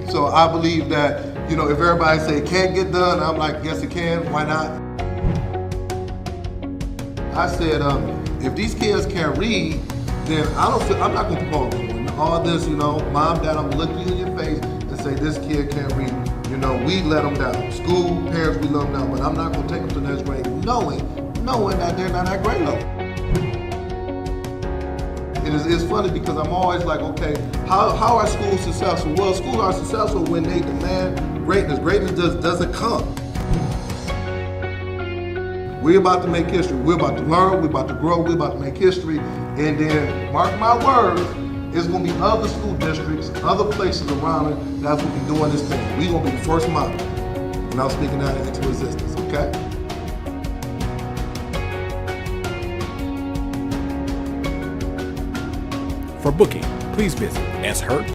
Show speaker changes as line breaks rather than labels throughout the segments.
So I believe that, if everybody say it can't get done, I'm like, yes it can, why not? I said, if these kids can't read, then I'm not gonna propose them. All this, mom, dad, I'm gonna look you in your face and say this kid can't read. We let them down. School, parents, we let them down, but I'm not gonna take them to the next grade knowing that they're not at grade level. It's funny because I'm always like, okay, how are schools successful? Well, schools are successful when they demand greatness. Greatness doesn't come. We're about to make history. We're about to learn. We're about to grow. We're about to make history. And then, mark my words, it's going to be other school districts, other places around it that's going to be doing this thing. We're going to be the first model. And I'm speaking that into existence, okay?
For booking, please visit shurt.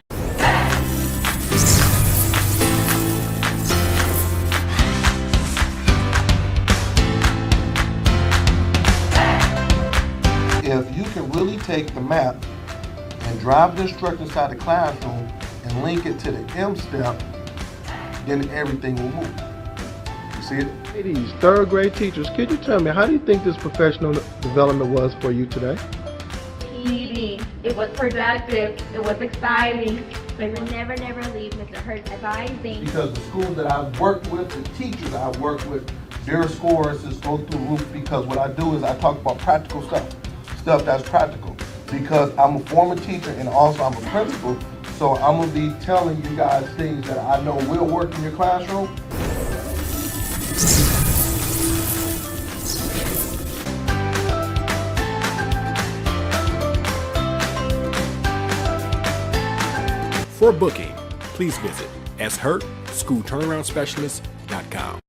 If you can really take the map and drive the instructor inside the classroom and link it to the M step, then everything will move. You see it?
Ladies, third grade teachers, could you tell me, how do you think this professional development was for you today?
It was productive. It was exciting.
We will never leave Mr. Hurt's advising.
Because the schools that I've worked with, the teachers I've worked with, their scores just go through the roof because what I do is I talk about practical stuff that's practical. Because I'm a former teacher and also I'm a principal, so I'm gonna be telling you guys things that I know will work in your classroom.
For booking, please visit shurtschoolturnaroundspecialist.com.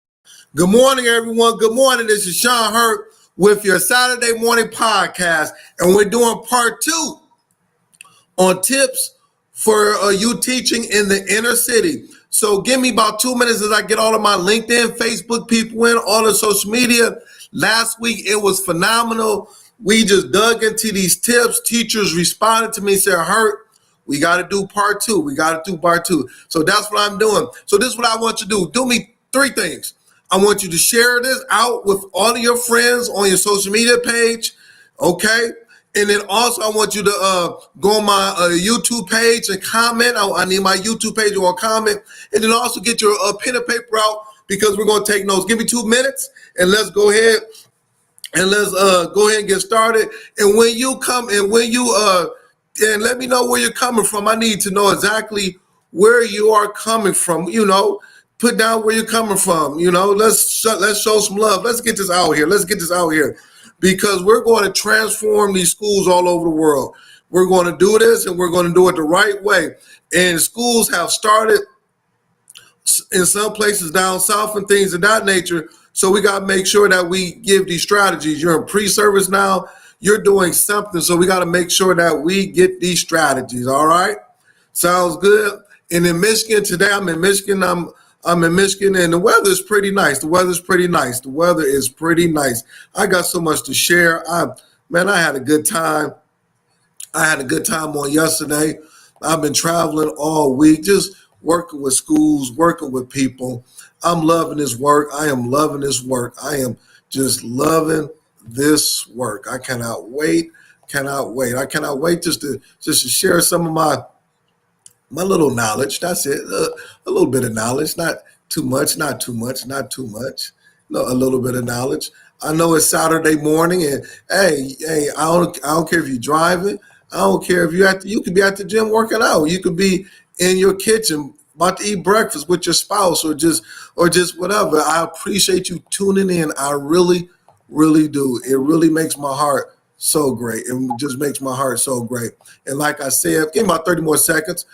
Good morning, everyone. Good morning. This is Sean Hurt with your Saturday morning podcast, and we're doing part 2 on tips for you teaching in the inner city. So give me about 2 minutes as I get all of my LinkedIn, Facebook people in, all the social media. Last week, it was phenomenal. We just dug into these tips. Teachers responded to me, said, Hurt, we got to do part 2. We got to do part 2. So that's what I'm doing. So this is what I want you to do. Do me 3 things. I want you to share this out with all of your friends on your social media page, okay? And then also I want you to go on my YouTube page and comment. I need my YouTube page. You want to comment. And then also get your pen and paper out because we're going to take notes. Give me 2 minutes and let's go ahead and get started. And when you come and and let me know where you're coming from. I need to know exactly where you are coming from, Put down where you're coming from, Let's show some love. Let's get this out here. Because we're going to transform these schools all over the world. We're going to do this, and we're going to do it the right way. And schools have started in some places down south and things of that nature. So we got to make sure that we give these strategies. You're in pre-service now. You're doing something. So we got to make sure that we get these strategies. All right. Sounds good. And in Michigan today, I'm in Michigan, and the weather is pretty nice. The weather is pretty nice. I got so much to share. I had a good time. I had a good time on yesterday. I've been traveling all week, just working with schools, working with people. I'm loving this work. I am loving this work. I am just loving this work. I cannot wait. I cannot wait just to share some of my little knowledge. That's it. A little bit of knowledge, not too much. No, a little bit of knowledge. I know it's Saturday morning, and hey, I don't care if you're driving. I don't care if you could be at the gym working out. You could be in your kitchen about to eat breakfast with your spouse or just whatever. I appreciate you tuning in. I really, really do. It really makes my heart so great. It just makes my heart so great. And like I said, give me about 30 more seconds.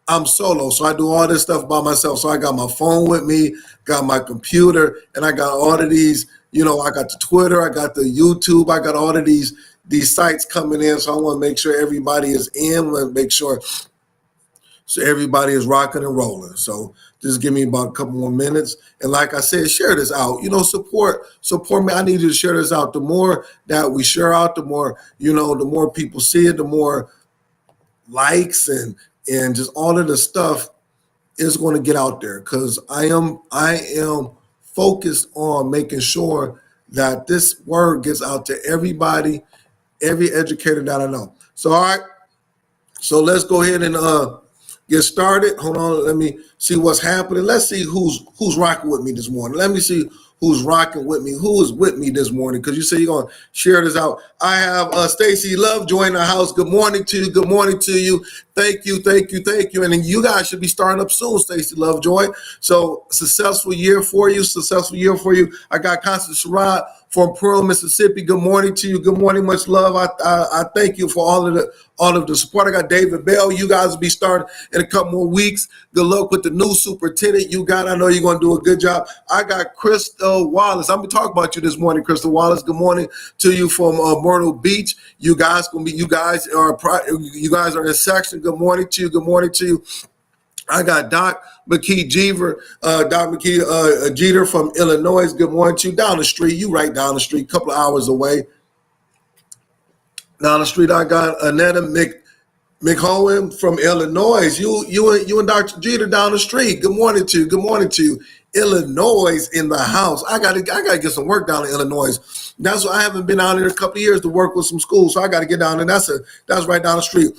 I'm solo, so I do all this stuff by myself. So I got my phone with me, got my computer, and I got all of these, I got the Twitter, I got the YouTube, I got all of these sites coming in. So I want to make sure everybody is in, I want to make sure so everybody is rocking and rolling. So just give me about a couple more minutes. And like I said, share this out. Support me. I need you to share this out. The more that we share out, the more, the more people see it, the more likes and and just all of the stuff is going to get out there, because I am focused on making sure that this word gets out to everybody, every educator that I know. So, all right. So let's go ahead and get started. Hold on. Let me see what's happening. Let's see who's rocking with me this morning. Let me see who's rocking with me. Who is with me this morning? Because you say you're going to share this out. I have Stacy Lovejoy in the house. Good morning to you. Good morning to you. Thank you. And then you guys should be starting up soon, Stacy Lovejoy. So successful year for you. I got Constance Sherrod from Pearl, Mississippi. Good morning to you. Good morning. Much love. I thank you for all of the support. I got David Bell. You guys will be starting in a couple more weeks. Good luck with the new superintendent you got. I know you're going to do a good job. I got Crystal Wallace. I'm going to talk about you this morning, Crystal Wallace. Good morning to you from Myrtle Beach. You guys are in section. Good morning to you. Good morning to you. I got Doc McKee Jeter from Illinois. Good morning to you. Down the street, you right down the street, a couple of hours away. Down the street, I got Annetta McHowen from Illinois. You and Dr. Jeter down the street. Good morning to you. Good morning to you. Illinois in the house. I gotta get some work down in Illinois. That's why I haven't been down there in a couple of years to work with some schools. So I got to get down there. That's right down the street.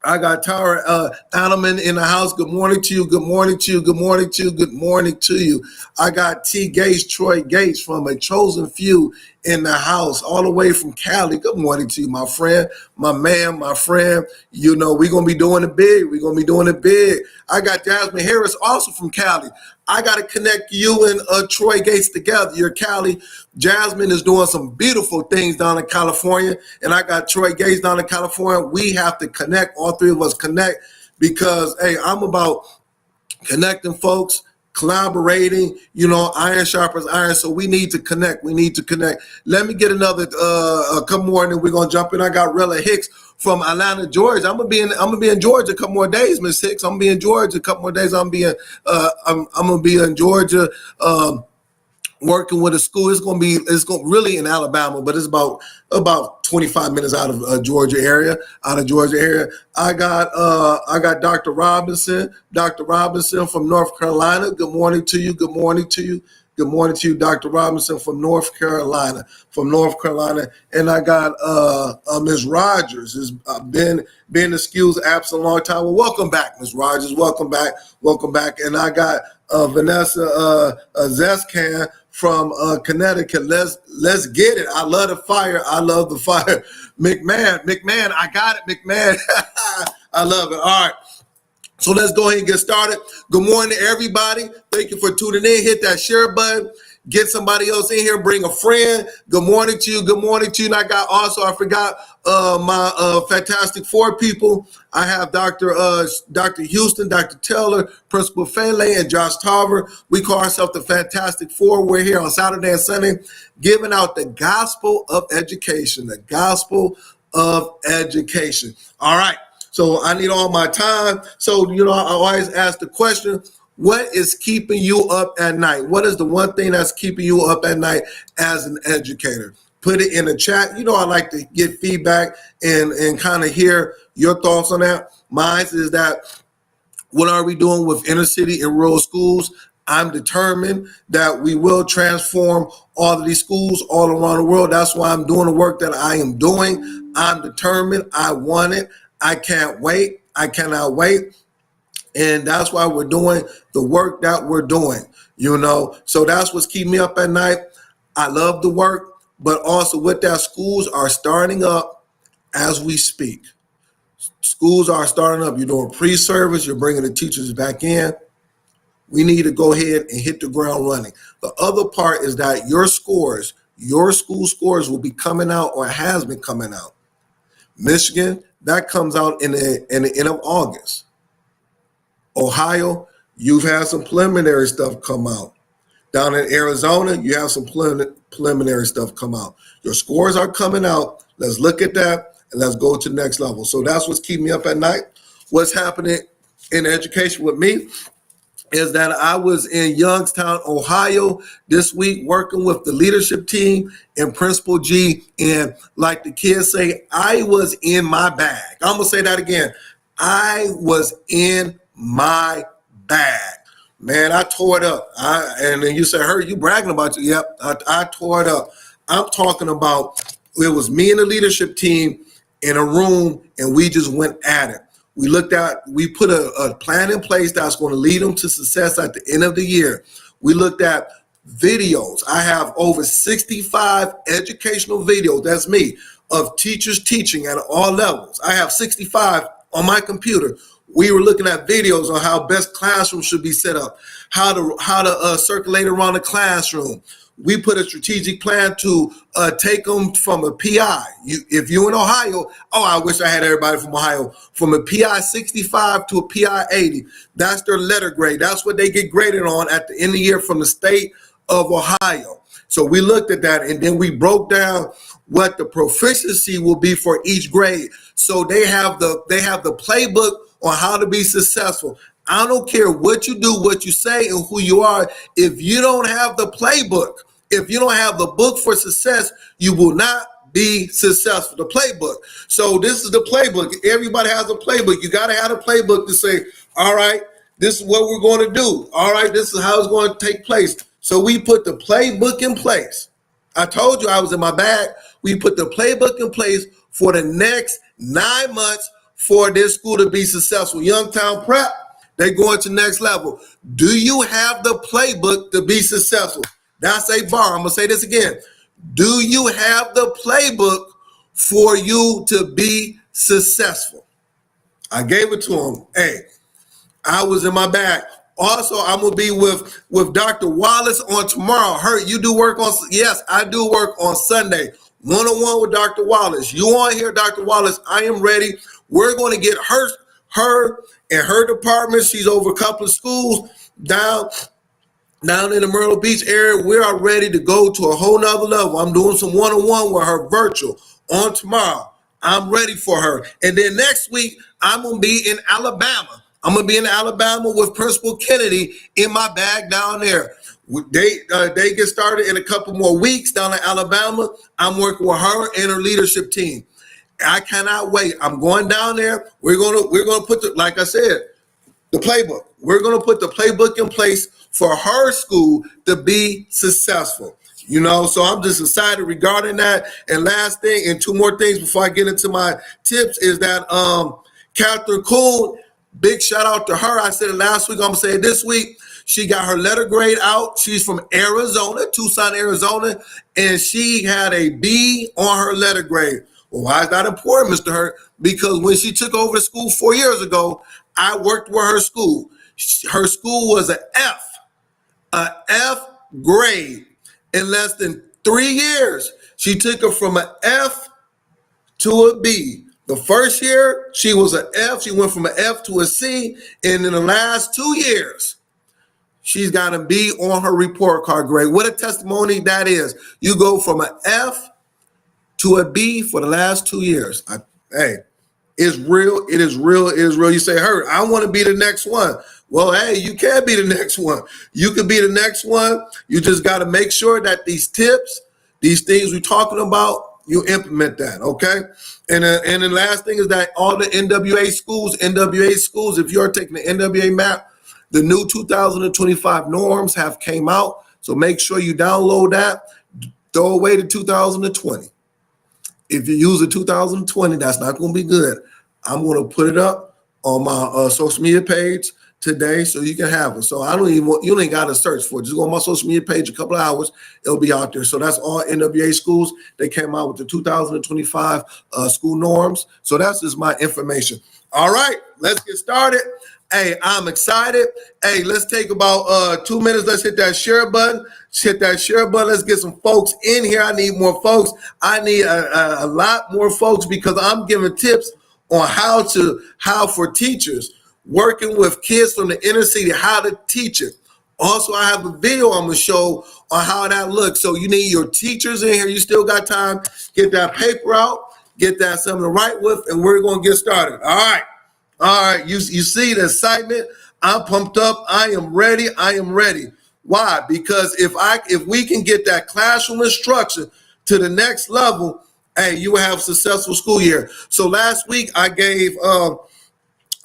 I got Tara Adelman in the house. Good morning to you. Good morning to you. Good morning to you. Good morning to you. I got T. Gates, Troy Gates from A Chosen Few in the house, all the way from Cali. Good morning to you, my friend, my man, my friend. You know, we're going to be doing it big. I got Jasmine Harris also from Cali. I got to connect you and Troy Gates together. You're Cali. Jasmine is doing some beautiful things down in California, and I got Troy Gates down in California. We have to connect, all three of us connect, because, hey, I'm about connecting folks, collaborating, iron sharpens iron. So we need to connect. Let me get another a couple more, and then we're going to jump in. I got Rella Hicks from Atlanta, Georgia. I'm gonna be in Georgia a couple more days, Miss Hicks. I'm gonna be in Georgia a couple more days. I'm gonna be in Georgia working with a school. It's gonna really in Alabama, but it's about 25 minutes out of Georgia area. I got Dr. Robinson from North Carolina. Good morning to you. Good morning to you, Dr. Robinson from North Carolina. And I got Ms. Rogers, has been in the skills apps a long time. Well, welcome back, Ms. Rogers. Welcome back. And I got Vanessa Zescan from Connecticut. Let's get it. I love the fire. McMahon, I got it, McMahon. I love it. All right. So let's go ahead and get started. Good morning to everybody. Thank you for tuning in. Hit that share button. Get somebody else in here. Bring a friend. Good morning to you. And I forgot my Fantastic Four people. I have Dr. Houston, Dr. Taylor, Principal Finlay, and Josh Tarver. We call ourselves the Fantastic Four. We're here on Saturday and Sunday giving out the gospel of education. All right. So I need all my time. So, I always ask the question, what is keeping you up at night? What is the one thing that's keeping you up at night as an educator? Put it in the chat. I like to get feedback and kind of hear your thoughts on that. Mine is that, what are we doing with inner city and rural schools? I'm determined that we will transform all of these schools all around the world. That's why I'm doing the work that I am doing. I'm determined. I want it. I can't wait. I cannot wait. And that's why we're doing the work that we're doing, So that's what's keeping me up at night. I love the work, but also with that, schools are starting up as we speak. Schools are starting up. You're doing pre-service. You're bringing the teachers back in. We need to go ahead and hit the ground running. The other part is that your school scores will be coming out, or has been coming out. Michigan, that comes out in the end of August. Ohio, you've had some preliminary stuff come out. Down in Arizona, you have some preliminary stuff come out. Your scores are coming out. Let's look at that and let's go to the next level. So that's what's keeping me up at night. What's happening in education with me is that I was in Youngstown, Ohio this week working with the leadership team and Principal G. And like the kids say, I was in my bag. I'm going to say that again. I was in my bag. Man, I tore it up. And then you say, Hurt, you bragging about you. Yep, I tore it up. I'm talking about it was me and the leadership team in a room, and we just went at it. We put a plan in place that's going to lead them to success at the end of the year. We looked at videos. I have over 65 educational videos, that's me, of teachers teaching at all levels. I have 65 on my computer. We were looking at videos on how best classrooms should be set up, how to circulate around the classroom. We put a strategic plan to take them from a PI. If you're in Ohio, I wish I had everybody from Ohio, from a PI 65 to a PI 80. That's their letter grade. That's what they get graded on at the end of the year from the state of Ohio. So we looked at that, and then we broke down what the proficiency will be for each grade. So they have the playbook on how to be successful. I don't care what you do, what you say, and who you are. If you don't have the playbook, if you don't have the book for success, you will not be successful. The playbook. So this is the playbook. Everybody has a playbook. You got to have a playbook to say, all right, this is what we're going to do. All right, this is how it's going to take place. So we put the playbook in place. I told you I was in my bag. We put the playbook in place for the next 9 months for this school to be successful. Youngtown Prep, they're going to next level. Do you have the playbook to be successful? That's a bar. I'm going to say this again. Do you have the playbook for you to be successful? I gave it to them. Hey, I was in my bag. Also, I'm going to be with Dr. Wallace on tomorrow. Hurt, you do work on, yes, I do work on Sunday. One-on-one with Dr. Wallace. You on here, Dr. Wallace, I am ready. We're going to get her and her department. She's over a couple of schools down in the Myrtle Beach area. We are ready to go to a whole nother level. I'm doing some one-on-one with her virtual on tomorrow. I'm ready for her. And then next week, I'm going to be in Alabama. I'm going to be in Alabama with Principal Kennedy in my bag down there. They get started in a couple more weeks down in Alabama. I'm working with her and her leadership team. I cannot wait. I'm going down there. We're gonna put like I said, the playbook. We're gonna put the playbook in place for her school to be successful. So I'm just excited regarding that. And last thing, and two more things before I get into my tips, is that Catherine Kuhn, big shout out to her. I said it last week. I'm gonna say it this week. She got her letter grade out. She's from Arizona, Tucson, Arizona, and she had a B on her letter grade. Well, why is that important, Mr. Hurt? Because when she took over the school 4 years ago, I worked with her school. Her school was an F grade. In less than 3 years, she took her from an F to a B. The first year, she was an F. She went from an F to a C. And in the last 2 years, she's got a B on her report card grade. What a testimony that is. You go from an F to a B for the last 2 years. Hey, it's real. It is real. It is real. You say, Hurt, I want to be the next one. Well, hey, you can be the next one. You could be the next one. You just got to make sure that these tips, these things we're talking about, you implement that, okay? And the last thing is that all the NWA schools, if you're taking the NWA map, the new 2025 norms have came out. So make sure you download that. Throw away the 2020. If you use the 2020, that's not going to be good. I'm going to put it up on my social media page today so you can have it. So you ain't got to search for it. Just go on my social media page, a couple of hours, it'll be out there. So that's all NWA schools. They came out with the 2025 school norms. So that's just my information. All right, let's get started. Hey, I'm excited. Hey, let's take about 2 minutes. Let's hit that share button. Let's get some folks in here. I need more folks. I need a lot more folks because I'm giving tips on how for teachers working with kids from the inner city, how to teach it. Also, I have a video I'm going to show on how that looks. So you need your teachers in here. You still got time. Get that paper out. Get that something to write with, and we're going to get started. All right. You see the excitement. I'm pumped up. I am ready. Why? Because if we can get that classroom instruction to the next level, hey, you will have a successful school year. So last week I gave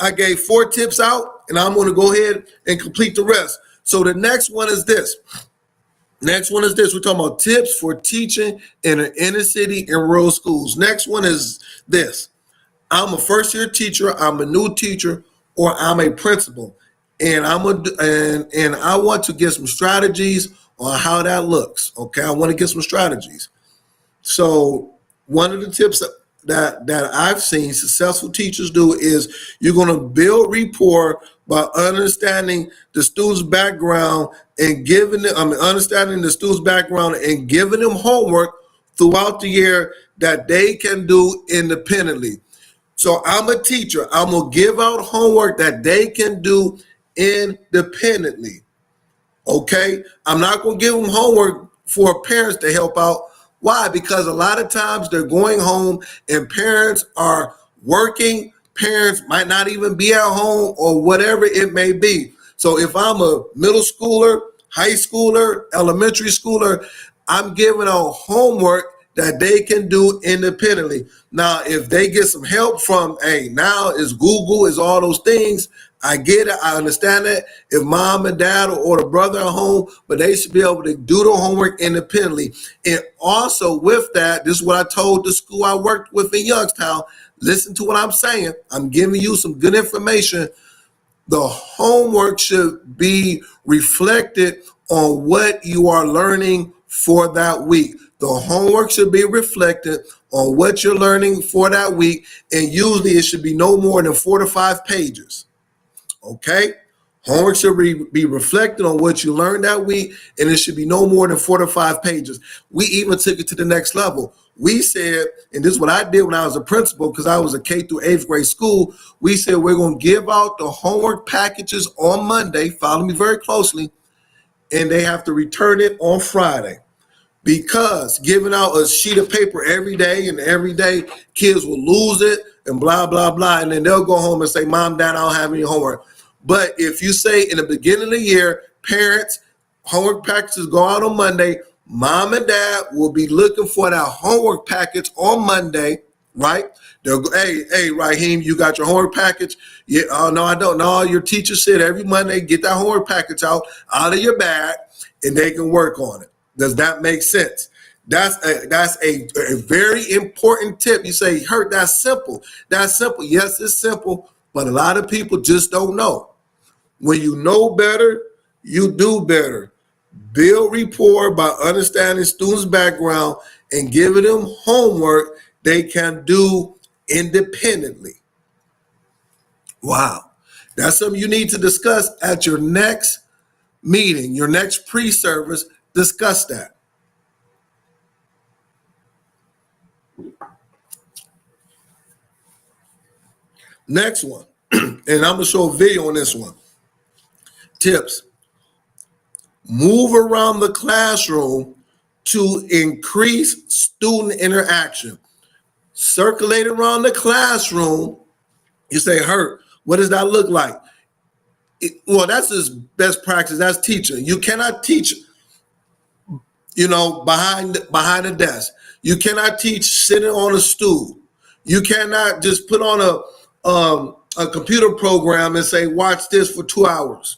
I gave 4 tips out, and I'm going to go ahead and complete the rest. So the next one is this. Next one is this. We're talking about tips for teaching in an inner city and rural schools. Next one is this. I'm a first-year teacher, I'm a new teacher, or I'm a principal. And and I want to get some strategies on how that looks. Okay, I want to get some strategies. So one of the tips that I've seen successful teachers do is you're going to build rapport by understanding the student's background and understanding the student's background and giving them homework throughout the year that they can do independently. So I'm a teacher. I'm going to give out homework that they can do independently. Okay? I'm not going to give them homework for parents to help out. Why? Because a lot of times they're going home and parents are working. Parents might not even be at home or whatever it may be. So if I'm a middle schooler, high schooler, elementary schooler, I'm giving out homework that they can do independently. Now, if they get some help from, now is Google, is all those things, I get it, I understand that. If mom and dad or the brother are home, but they should be able to do the homework independently. And also with that, this is what I told the school I worked with in Youngstown. Listen to what I'm saying. I'm giving you some good information. The homework should be reflected on what you are learning for that week. The homework should be reflected on what you're learning for that week, and usually it should be no more than 4 to 5 pages. Okay? Homework should be reflected on what you learned that week, and it should be no more than 4 to 5 pages. We even took it to the next level. We said, and this is what I did when I was a principal, because I was a K through 8th grade school, we said we're going to give out the homework packages on Monday, follow me very closely, and they have to return it on Friday. Because giving out a sheet of paper every day and every day, kids will lose it and blah, blah, blah. And then they'll go home and say, Mom, Dad, I don't have any homework. But if you say in the beginning of the year, parents, homework packages go out on Monday, Mom and Dad will be looking for that homework package on Monday, right? They'll go, hey, Raheem, you got your homework package? Yeah, oh, no, I don't. No, your teacher said every Monday, get that homework package out of your bag, and they can work on it. Does that make sense? That's a very important tip. You say, Hurt, that's simple. That's simple. Yes, it's simple, but a lot of people just don't know. When you know better, you do better. Build rapport by understanding students' background and giving them homework they can do independently. Wow. That's something you need to discuss at your next meeting, your next pre-service. Discuss that. Next one, and I'm going to show a video on this one. Tips. Move around the classroom to increase student interaction. Circulate around the classroom. You say, Hurt, what does that look like? Well, that's just best practice. That's teaching. You cannot teach behind the desk. You cannot teach sitting on a stool. You cannot just put on a computer program and say, watch this for 2 hours.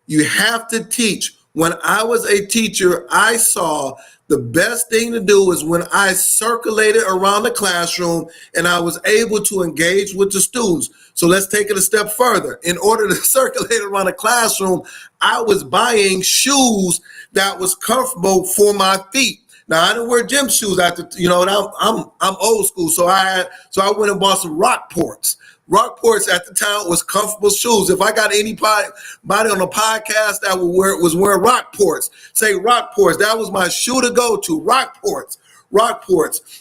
You have to teach. When I was a teacher, I saw the best thing to do is when I circulated around the classroom and I was able to engage with the students. So let's take it a step further. In order to circulate around the classroom, I was buying shoes that was comfortable for my feet. Now I didn't wear gym shoes I'm old school, so I went and bought some Rockports. Rockports at the time was comfortable shoes. If I got anybody on the podcast that was wearing Rockports, say Rockports. That was my shoe to go to. Rockports,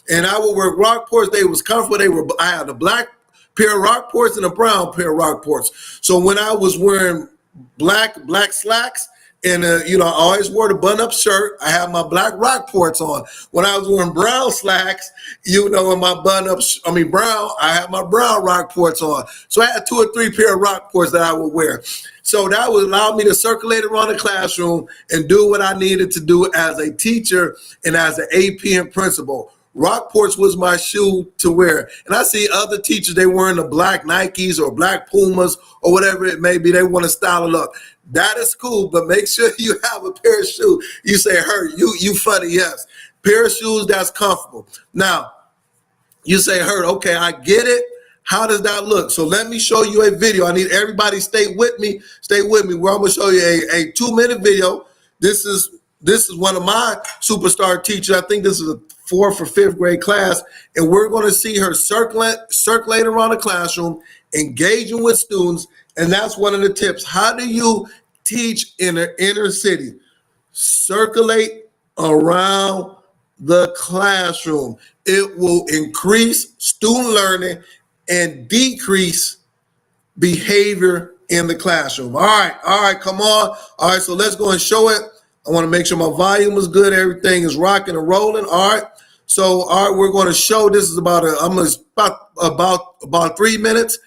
and I would wear Rockports. They was comfortable. I had a black pair of Rockports and a brown pair of Rockports. So when I was wearing black slacks, and I always wore the button-up shirt. I had my black Rockports on. When I was wearing brown slacks, and my brown, I had my brown Rockports on. So I had 2 or 3 pair of Rockports that I would wear. So that would allow me to circulate around the classroom and do what I needed to do as a teacher and as an AP and principal. Rockports was my shoe to wear. And I see other teachers, they wearing the black Nikes or black Pumas or whatever it may be. They want to style it up. That is cool, but make sure you have a pair of shoes. You say, Hurt, you funny, yes. Pair of shoes that's comfortable. Now, you say, Hurt, okay, I get it. How does that look? So let me show you a video. I need everybody stay with me. Stay with me. Where I'm gonna show you a 2-minute video. This is one of my superstar teachers. I think this is a 4th or 5th grade class, and we're gonna see her circulating around the classroom, engaging with students, and that's one of the tips. How do you teach in the inner city? Circulate around the classroom. It will increase student learning and decrease behavior in the classroom. All right, come on. All right, so let's go and show it. I want to make sure my volume is good. Everything is rocking and rolling. All right. So, all right, we're going to show. This is about 3 minutes.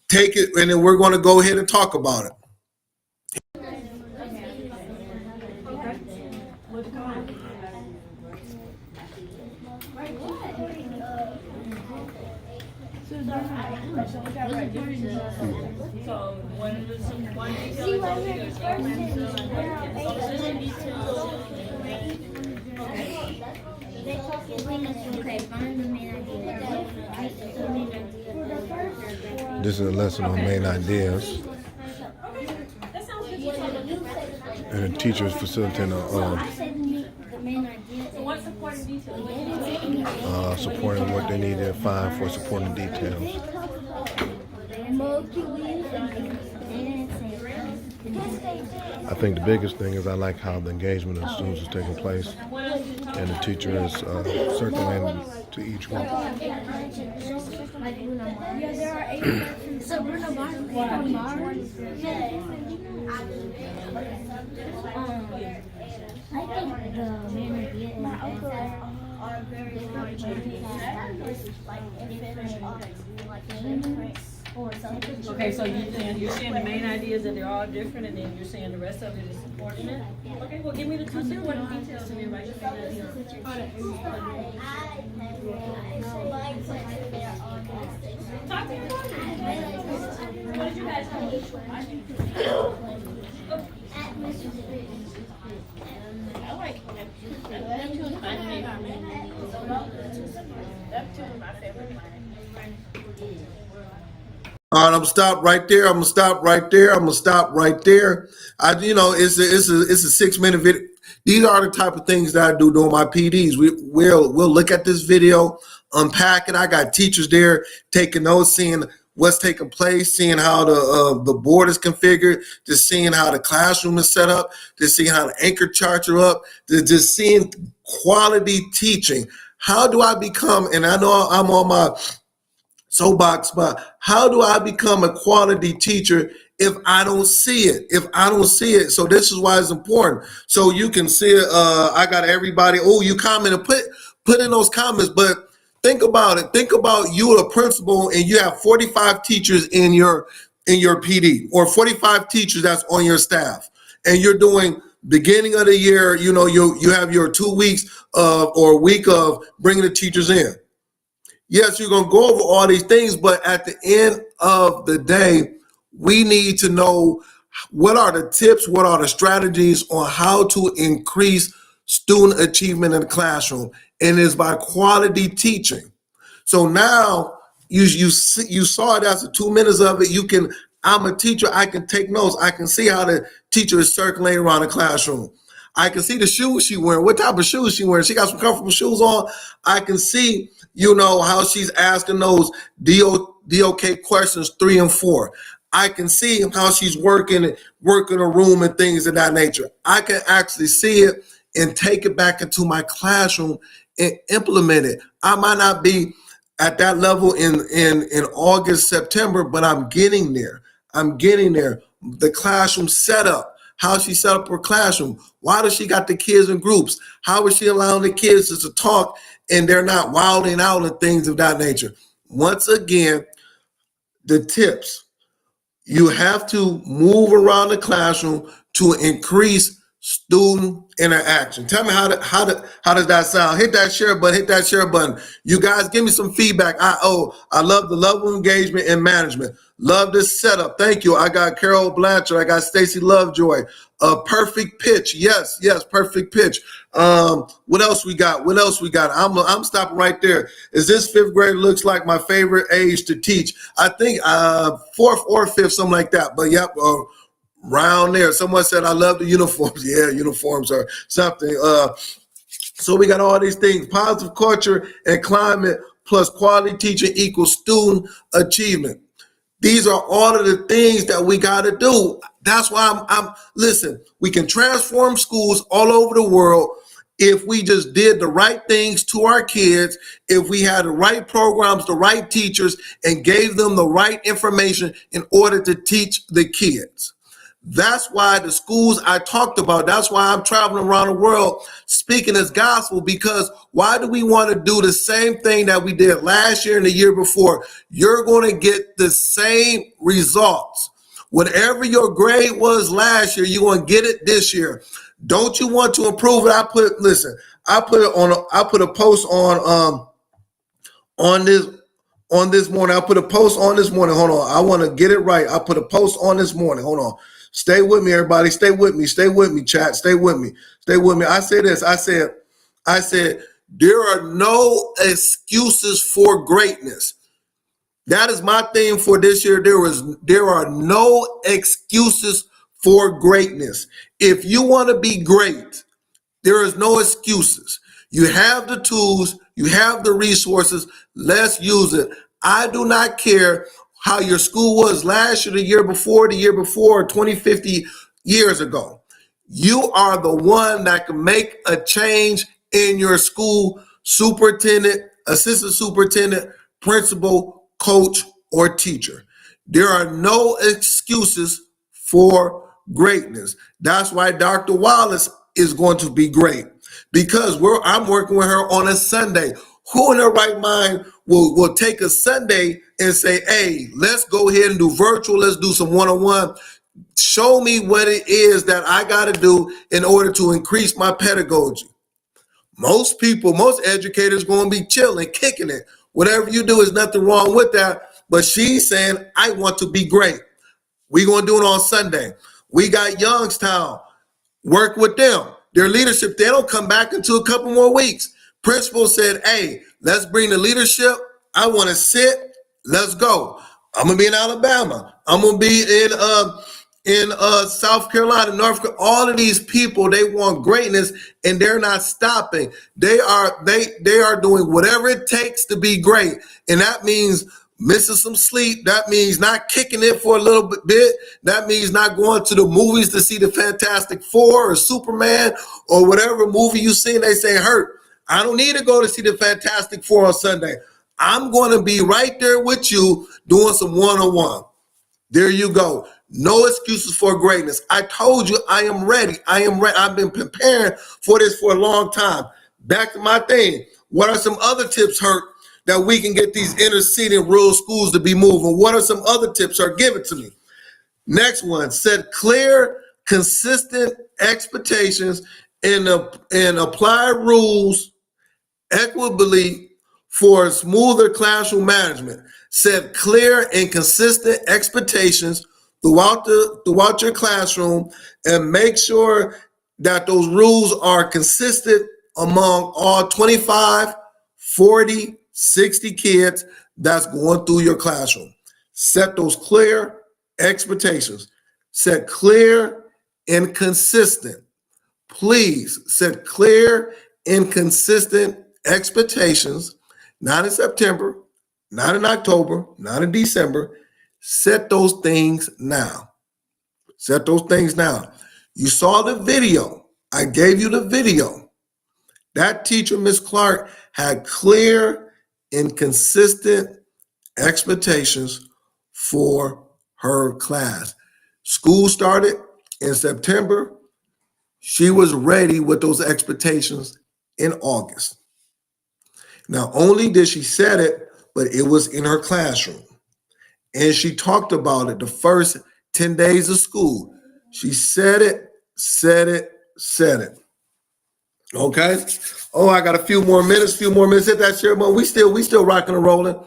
Take it, and then we're going to go ahead and talk about it.
This is a lesson on main ideas, and the teacher is facilitating supporting what they need to find for supporting details. I think the biggest thing is I like how the engagement of the students is taking place, and the teacher is circulating to each one.
So Bruno Mars. I think the main idea is are very large
Okay, so you're saying the main idea is that they're all different, and then you're saying the rest of it is supporting it? Okay, well, give me the 2 important details and then write your main idea. Talk to your partner. What did you guys do? I like that. That too is my favorite.
All right, I'm gonna stop right there. It's a 6-minute video. These are the type of things that I do during my PDs. We'll look at this video, unpack it. I got teachers there taking notes, seeing what's taking place, seeing how the board is configured, just seeing how the classroom is set up, just seeing how the anchor charts are up, just seeing quality teaching. How do I become, and I know I'm on my soapbox, but how do I become a quality teacher if I don't see it? So this is why it's important. So you can see it. I got everybody. Oh, you commented, put in those comments, but think about it. Think about you, a principal, and you have 45 teachers in your PD, or 45 teachers that's on your staff, and you're doing beginning of the year. You have your 2 weeks or a week of bringing the teachers in. Yes, you're going to go over all these things, but at the end of the day, we need to know what are the tips, what are the strategies on how to increase student achievement in the classroom, and it's by quality teaching. So now you saw it as the 2 minutes of it. I'm a teacher. I can take notes. I can see how the teacher is circulating around the classroom. I can see the shoes she wearing. What type of shoes she wearing? She got some comfortable shoes on. I can see, how she's asking those DOK questions 3 and 4. I can see how she's working a room and things of that nature. I can actually see it and take it back into my classroom and implement it. I might not be at that level in August, September, but I'm getting there. The classroom setup. How she set up her classroom. Why does she got the kids in groups? How is she allowing the kids to talk and they're not wilding out and things of that nature? Once again, the tips. You have to move around the classroom to increase student interaction. Tell me how does that sound? Hit that share button. Hit that share button. You guys give me some feedback. I love the level of engagement and management. Love this setup. Thank you. I got Carol Blanchard. I got Stacy Lovejoy. Perfect pitch. Yes, perfect pitch. What else we got? I'm stopping right there. Is this fifth grade looks like my favorite age to teach? I think fourth or fifth, something like that. But yep, round there. Someone said I love the uniforms. Yeah, uniforms are something. So we got all these things. Positive culture and climate plus quality teaching equals student achievement. These are all of the things that we got to do. That's why listen, we can transform schools all over the world if we just did the right things to our kids, if we had the right programs, the right teachers, and gave them the right information in order to teach the kids. That's why the schools I talked about, that's why I'm traveling around the world speaking this gospel, because why do we want to do the same thing that we did last year and the year before? You're going to get the same results. Whatever your grade was last year, you're going to get it this year. Don't you want to improve it? I put a post on this morning. I put a post on this morning. Hold on. I want to get it right. I put a post on this morning. Hold on. Stay with me, everybody. Stay with me, chat. Stay with me. I said this. I said, there are no excuses for greatness. That is my theme for this year. There are no excuses for greatness. If you want to be great, there is no excuses. You have the tools, you have the resources. Let's use it. I do not care how your school was last year, the year before, 20, 50 years ago. You are the one that can make a change in your school, superintendent, assistant superintendent, principal, coach, or teacher. There are no excuses for greatness. That's why Dr. Wallace is going to be great, because I'm working with her on a Sunday. Who in their right mind will take a Sunday and say, hey, let's go ahead and do virtual. Let's do some one-on-one. Show me what it is that I got to do in order to increase my pedagogy. Most educators going to be chilling, kicking it. Whatever you do is nothing wrong with that. But she's saying, I want to be great. We're going to do it on Sunday. We got Youngstown. Work with them. Their leadership, they don't come back until a couple more weeks. Principal said, hey, let's bring the leadership. I want to sit. Let's go. I'm going to be in Alabama. I'm going to be in South Carolina, North Carolina. All of these people, they want greatness, and they're not stopping. They are doing whatever it takes to be great. And that means missing some sleep. That means not kicking it for a little bit. That means not going to the movies to see the Fantastic Four or Superman or whatever movie you see and they say hurt. I don't need to go to see the Fantastic Four on Sunday. I'm going to be right there with you doing some one-on-one. There you go. No excuses for greatness. I told you I am ready. I've been preparing for this for a long time. Back to my thing. What are some other tips, Hurt, that we can get these inner city and rural schools to be moving? What are some other tips? Or give it to me. Next one, set clear, consistent expectations and apply rules equitably for smoother classroom management. Set clear and consistent expectations throughout your classroom and make sure that those rules are consistent among all 25, 40, 60 kids that's going through your classroom. Set those clear expectations. Set clear and consistent. Please set clear and consistent expectations, not in September, not in October, not in December. Set those things now. Set those things now. You saw the video. I gave you the video. That teacher, Miss Clark, had clear and consistent expectations for her class. School started in September. She was ready with those expectations in August. Not only did she set it, but it was in her classroom. And she talked about it the first 10 days of school. She said it, said it. Okay. Oh, I got a few more minutes. Hit that share button. We still rocking and rolling.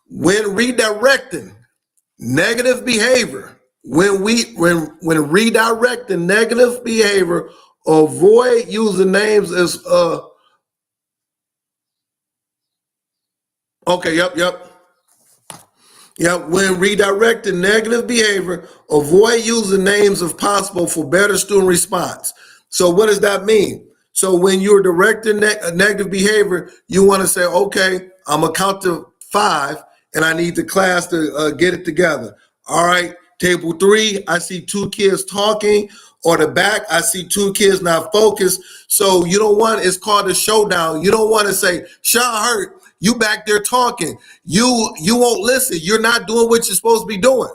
When redirecting negative behavior, when redirecting negative behavior, avoid using names as okay, yep. When redirecting negative behavior, avoid using names if possible for better student response. So what does that mean? So when you're directing negative behavior, you want to say, okay, I'm gonna count to 5 and I need the class to get it together. All right, table 3, I see 2 kids talking, or the back, I see 2 kids not focused. So you don't want, it's called a showdown. You don't want to say, Sean Hurt, you back there talking. You won't listen. You're not doing what you're supposed to be doing.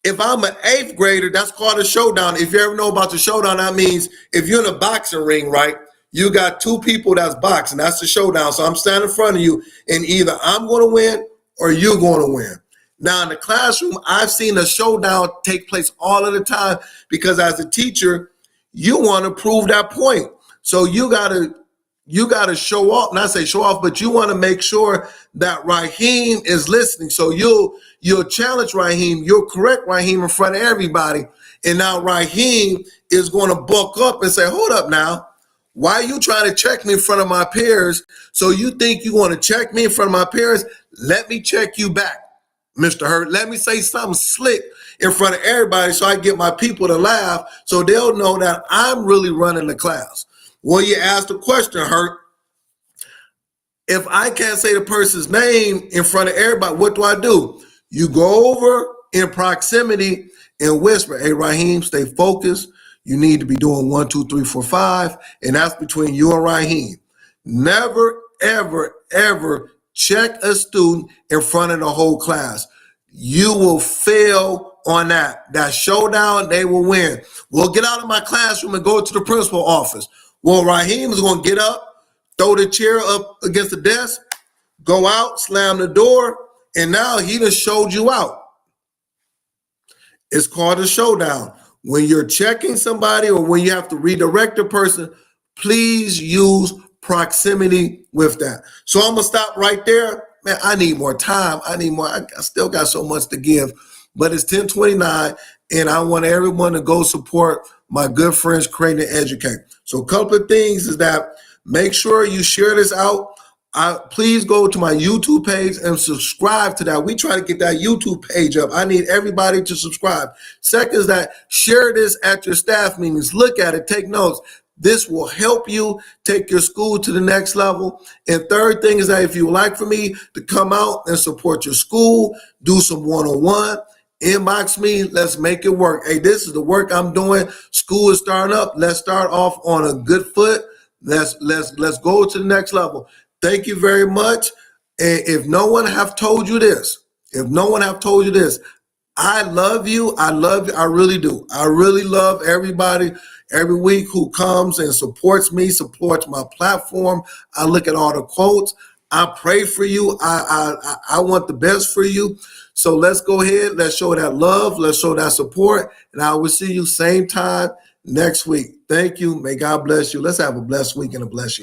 If I'm an 8th grader, that's called a showdown. If you ever know about the showdown, that means if you're in a boxing ring, right? You got 2 people that's boxing. That's the showdown. So I'm standing in front of you, and either I'm going to win or you're going to win. Now, in the classroom, I've seen a showdown take place all of the time because as a teacher, you want to prove that point. So you got to show off, not say show off, but you want to make sure that Raheem is listening. So you'll challenge Raheem, you'll correct Raheem in front of everybody. And now Raheem is going to buck up and say, hold up now. Why are you trying to check me in front of my peers? So you think you want to check me in front of my peers? Let me check you back, Mr. Hurt. Let me say something slick in front of everybody so I get my people to laugh so they'll know that I'm really running the class. Well, you asked the question, Hurt. If I can't say the person's name in front of everybody, what do? You go over in proximity and whisper, hey, Raheem, stay focused. You need to be doing 1, 2, 3, 4, 5. And that's between you and Raheem. Never, ever, ever check a student in front of the whole class. You will fail on that. That showdown, they will win. Well, get out of my classroom and go to the principal office. Well, Raheem is going to get up, throw the chair up against the desk, go out, slam the door, and now he just showed you out. It's called a showdown. When you're checking somebody or when you have to redirect a person, please use proximity with that. So I'm going to stop right there. Man, I need more time. I still got so much to give, but it's 10:29 and I want everyone to go support my good friends Create and Educate. So a couple of things is that make sure you share this out. Please go to my YouTube page and subscribe to that. We try to get that YouTube page up. I need everybody to subscribe. Second is that share this at your staff meetings. Look at it, take notes. This will help you take your school to the next level. And third thing is that if you would like for me to come out and support your school, do some one-on-one, inbox me, let's make it work. Hey, this is the work I'm doing. School is starting up. Let's start off on a good foot. Let's go to the next level. Thank you very much. And if no one have told you this, I love you. I really do. I really love everybody every week who comes and supports me, supports my platform. I look at all the quotes. I pray for you. I want the best for you. So let's go ahead. Let's show that love. Let's show that support. And I will see you same time next week. Thank you. May God bless you. Let's have a blessed week and a blessed year.